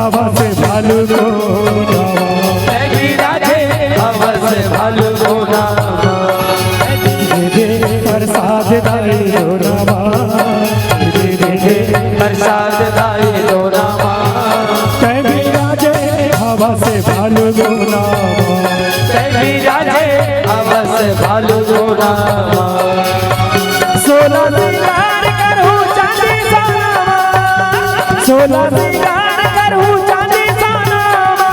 हवा से भालू को नावा बिराजे हवा से भालू को नावा दे प्रसाद दाई दो रामा दे प्रसाद दाई दो रामा बिराजे हवा से भालू को नावा बिराजे हवा से भालू को नावा सोला सिंगार करूं चांदी सोनावा सोला सिंगार करूं चांदी सोनावा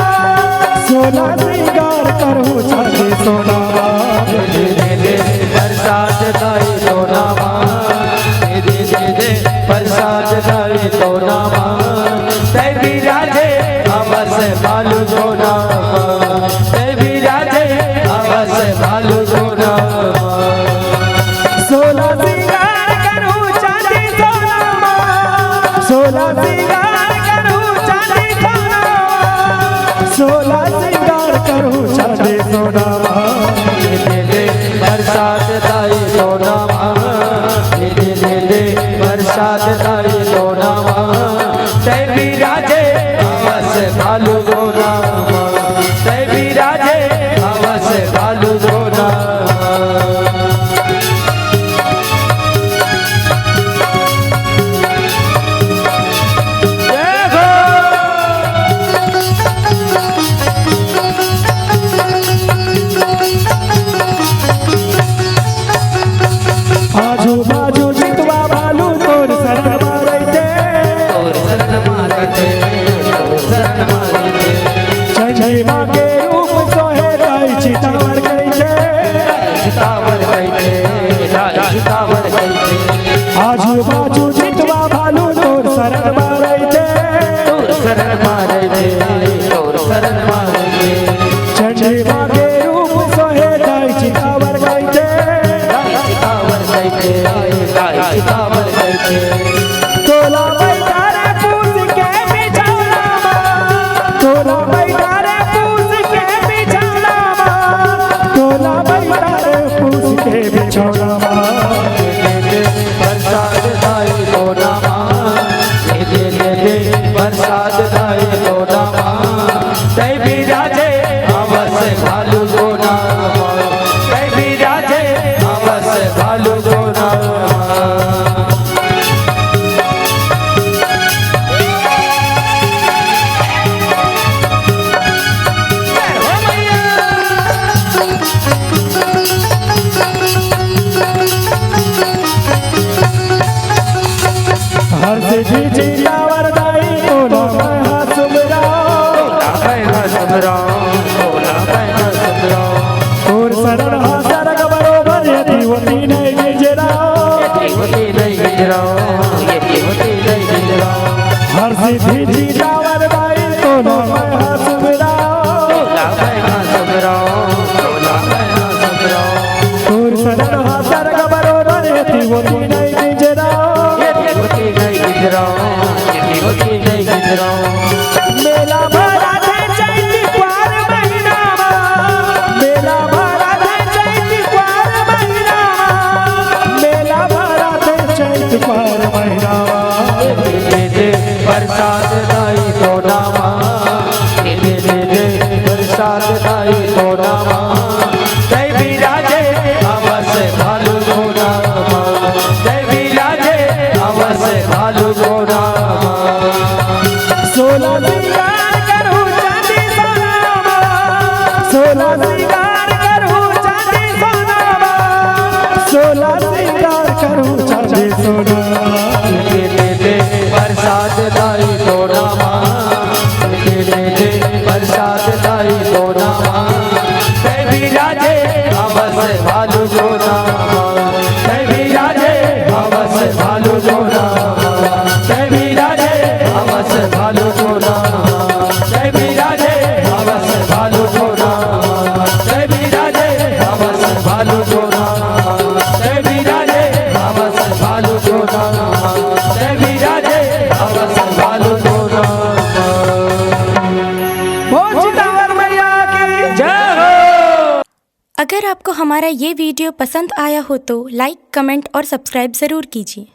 सोला सिंगार करूं चांदी सोनावा दे प्रसाद दाई दो रामा दे प्रसाद दाई दो रामा बिराजे हवा से भालू को नावा बिराजे हवा से भालू को नावा सोला सिंगार करूं चांदी सोनावा सोला सिंगार करूं चांदी सोनावा सोला सिंगार करूं चांदी सोनावा दे प्रसाद दाई दो रामा दे प्रसाद दाई दो रामा बिराजे हवा से भालू को नावा बिराजे हवा से भालू को नावा आजू बाजू जितवा भालू तोर शरण मारै छे चढ़ई मागे रूप सोहे राई चितावर करै छे आजू बाजू जितवा भालू तोर शरण मारै छे चढ़ई मागे रूप सोहे राई चितावर करै छे तोला बैठा रे पूछ के बिछौनावा तोला बैठा रे पूछ के बिछौनावा तोला बैठा रे पूछ के बिछौनावा प्रसाद दाई दो रामा दे प्रसाद दाई दो रामा बिराजे हवा से भालू को नावा बिराजे हवा से भालू को नावा हर से जी टावर दाई तोला मैं हाथ सुमराओ तोर शरण हासर बरोबर यदि होती नहीं गिजराओ हर से जी टावर दाई तोला मैं हाथ सुमराओ तोर शरण हासर बरोबर यदि होती नहीं गिजराओ मेला भरा थे चैत क्वार महीनावा मेला भरा थे चैत क्वार महीनावा मेला भरा थे चैत क्वार महीनावा प्रसाद दाई दो रामा दे प्रसाद दाई दो रामा बिराजे हवा से भालू को नावा बिराजे हवा से भालू को नावा सोला सिंगार करूं चांदी सोनावा सोला सिंगार करूं चांदी सोनावा सोला सिंगार करूं चांदी सोनावा दे प्रसाद दाई दो रामा दे प्रसाद दाई दो रामा बिराजे हवा से भालू को नावा बिराजे हवा से भालू को नावा बिराजे हवा से भालू को नावा बिराजे हवा से भालू को नावा बिराजे हवा से भालू को नावा बिराजे हवा से भालू को नावा बिराजे हवा से भालू को नावा। अगर आपको हमारा ये वीडियो पसंद आया हो तो लाइक, कमेंट और सब्सक्राइब ज़रूर कीजिए।